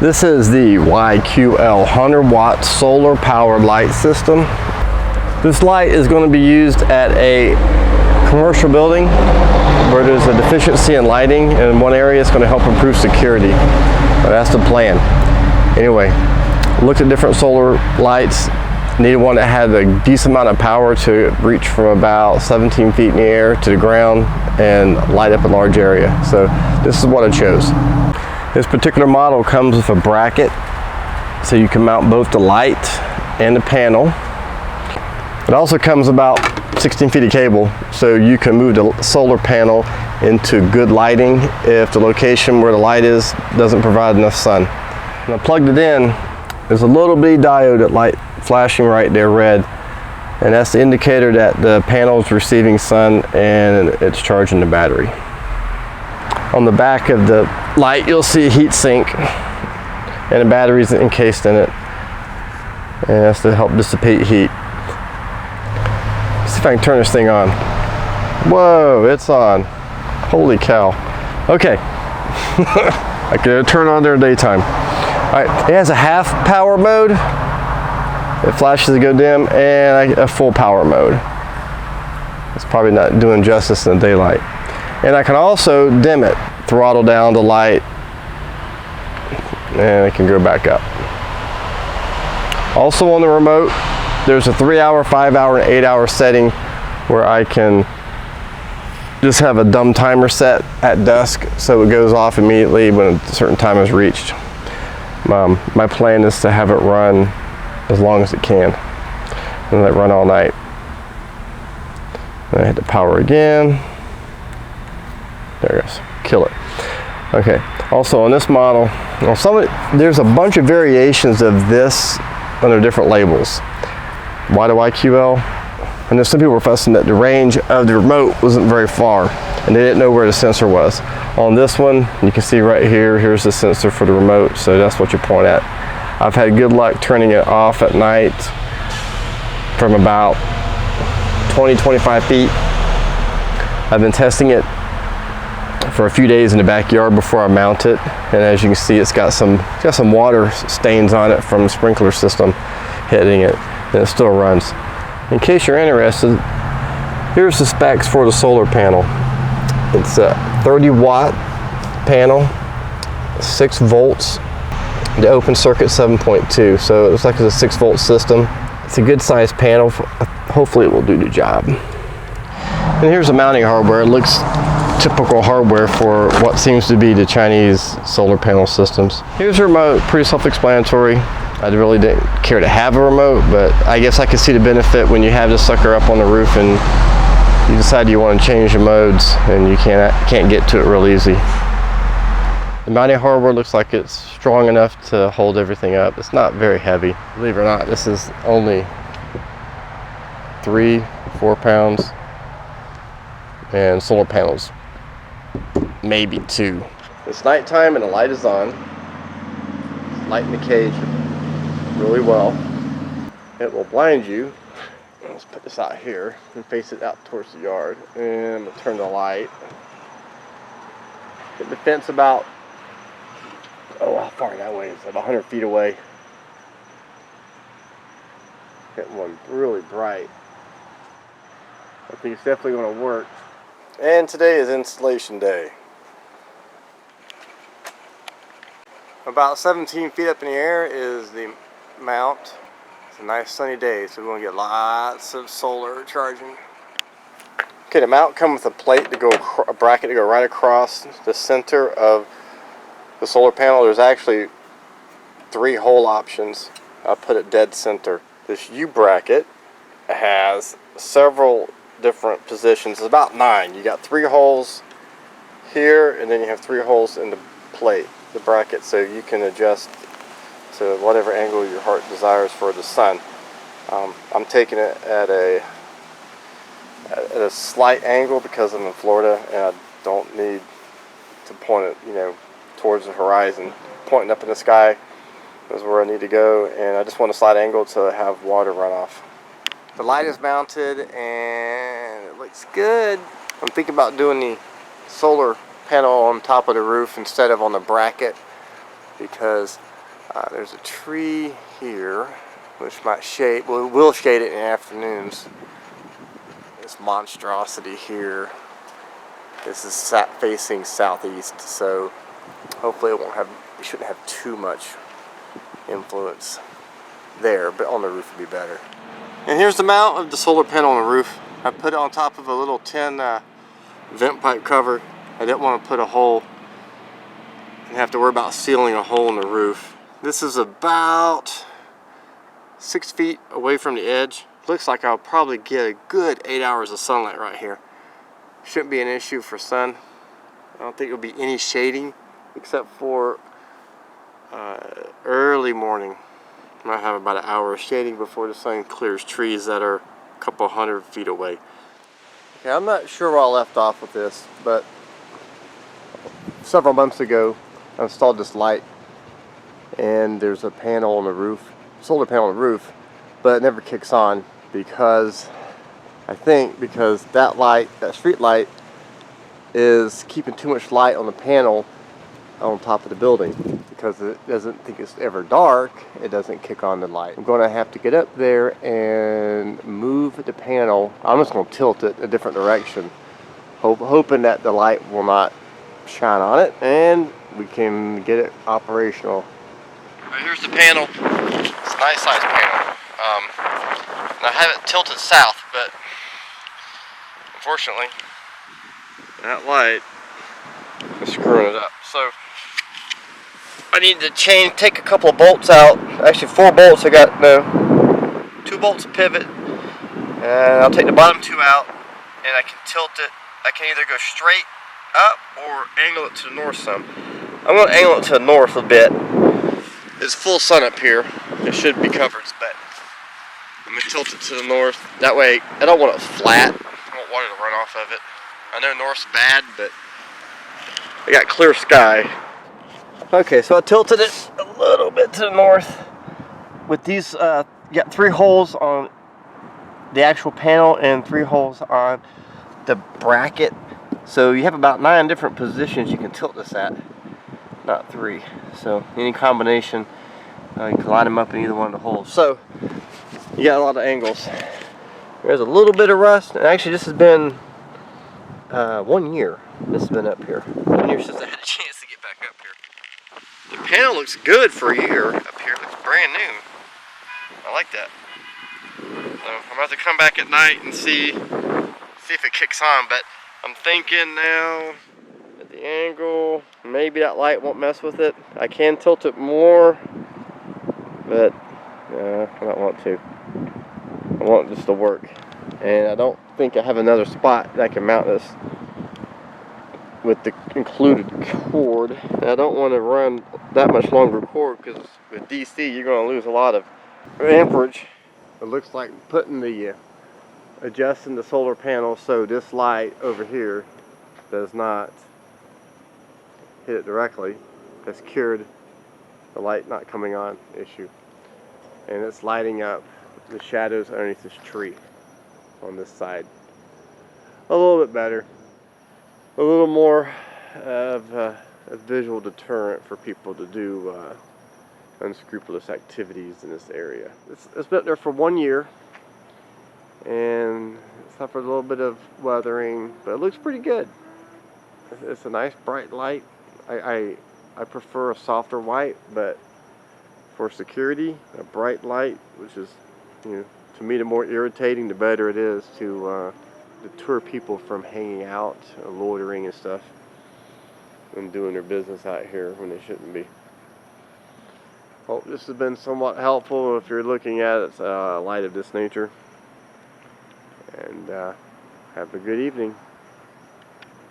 This is the YQL100 Watt solar powered light system. This light is going to be used at a commercial building where there's a deficiency in lighting, and in one area it's going to help improve security. That's the plan. Anyway, looked at different solar lights. Needed one that had a decent amount of power to reach from about 17 feet in the air to the ground and light up a large area. So this is what I chose. This particular model comes with a bracket, so you can mount both the light and the panel. It also comes about 16 feet of cable, so you can move the solar panel into good lighting if the location where the light is doesn't provide enough sun. When I plugged it in, there's a little bitty diode that light flashing right there red, and that's the indicator that the panel is receiving sun and it's charging the battery. On the back of the light you'll see a heat sink, and the battery's encased in it, and that's to help dissipate heat. Let's see if I can turn this thing on. Whoa, it's on. Holy cow. Okay. I can turn on during daytime. Alright, it has a half power mode. It flashes to go dim, and a full power mode. It's probably not doing justice in the daylight. And I can also dim it, throttle down the light, and it can go back up. Also on the remote, there's a 3-hour, 5-hour, and 8-hour setting where I can just have a dumb timer set at dusk so it goes off immediately when a certain time is reached. My plan is to have it run as long as it can and let it run all night. Then I hit the power again. There it goes. Kill it. Okay. Also on this model, there's a bunch of variations of this under different labels. Why the YQL? I know some people were fussing that the range of the remote wasn't very far and they didn't know where the sensor was. On this one, you can see right here, here's the sensor for the remote, so that's what you point at. I've had good luck turning it off at night from about 20-25 feet. I've been testing it for a few days in the backyard before I mount it, and as you can see, it's got some water stains on it from the sprinkler system hitting it, and it still runs. In case you're interested, here's the specs for the solar panel. It's a 30 watt panel, 6 volts, the open circuit 7.2, so it looks like it's a 6-volt system. It's a good sized panel. Hopefully it will do the job. And here's the mounting hardware. It looks typical hardware for what seems to be the Chinese solar panel systems. Here's the remote, pretty self-explanatory. I really didn't care to have a remote, but I guess I can see the benefit when you have this sucker up on the roof and you decide you want to change the modes and you can't get to it real easy. The mounting hardware looks like it's strong enough to hold everything up. It's not very heavy. Believe it or not, this is only 3-4 pounds, and solar panels maybe 2. It's nighttime and the light is on. It's lighting the cage really well. It will blind you. Let's put this out here and face it out towards the yard, and I'm gonna turn the light. Hit the fence about, how far that way? It's about 100 feet away. Hitting one really bright. I think it's definitely going to work. And today is installation day. About 17 feet up in the air is the mount. It's a nice sunny day, so we're going to get lots of solar charging. Okay, the mount comes with a plate to go, a bracket to go right across the center of the solar panel. There's actually 3 hole options. I put it dead center. This U bracket has several different positions. It's about 9. You got 3 holes here, and then you have 3 holes in the plate, the bracket, so you can adjust to whatever angle your heart desires for the sun. I'm taking it at a slight angle because I'm in Florida and I don't need to point it, towards the horizon. Pointing up in the sky is where I need to go, and I just want a slight angle to have water run off. The light is mounted and it looks good. I'm thinking about doing the solar panel on top of the roof instead of on the bracket. because there's a tree here which might shade, well, it will shade it in the afternoons. This monstrosity here, this is facing southeast, so hopefully it won't have, it shouldn't have too much influence there, but on the roof would be better. And here's the mount of the solar panel on the roof. I put it on top of a little tin vent pipe cover. I didn't want to put a hole and have to worry about sealing a hole in the roof. This is about 6 feet away from the edge. Looks like I'll probably get a good 8 hours of sunlight right here. Shouldn't be an issue for sun. I don't think there'll be any shading except for early morning. Might have about an hour of shading before the sun clears trees that are a couple hundred feet away. Okay, I'm not sure where I left off with this, but several months ago I installed this light, and there's a panel on the roof, solar panel on the roof, but it never kicks on because I think because that light, that street light, is keeping too much light on the panel on top of the building. Because it doesn't think it's ever dark, it doesn't kick on the light. I'm going to have to get up there and move the panel. I'm just going to tilt it a different direction, hoping that the light will not shine on it and we can get it operational. Right, here's the panel. It's a nice size panel. And I have it tilted south, but unfortunately that light is screwing it up. So I need to take a couple of bolts out. Actually 4 bolts. I got 2 bolts pivot, and I'll take the bottom 2 out, and I can tilt it. I can either go straight up or angle it to the north some. I'm going to angle it to the north a bit. It's full sun up here. It should be covered, but I'm going to tilt it to the north. That way, I don't want it flat. I don't want it to run off of it. I know north's bad, but I got clear sky. Okay, so I tilted it a little bit to the north. With these, you got 3 holes on the actual panel and 3 holes on the bracket. So you have about 9 different positions you can tilt this at, not 3. So any combination, you can line them up in either one of the holes. So you got a lot of angles. There's a little bit of rust, and actually this has been 1 year. This has been up here. 1 year since I had a chance to get back up here. The panel looks good for a year up here. It looks brand new. I like that. So I'm about to come back at night and see if it kicks on. But I'm thinking now at the angle, maybe that light won't mess with it. I can tilt it more, but I don't want to. I want this to work. And I don't think I have another spot that I can mount this with the included cord. And I don't want to run that much longer cord because with DC you're going to lose a lot of amperage. It looks like putting the adjusting the solar panel so this light over here does not hit it directly. That's cured the light not coming on issue, and it's lighting up the shadows underneath this tree on this side a little bit better. A little more of a visual deterrent for people to do unscrupulous activities in this area. It's been there for 1 year, and it suffered a little bit of weathering, but it looks pretty good. It's a nice bright light. I prefer a softer white, but for security, a bright light, which is, to me, the more irritating, the better it is to deter people from hanging out, loitering and stuff, and doing their business out here when they shouldn't be. Hope this has been somewhat helpful if you're looking at a light of this nature. And have a good evening.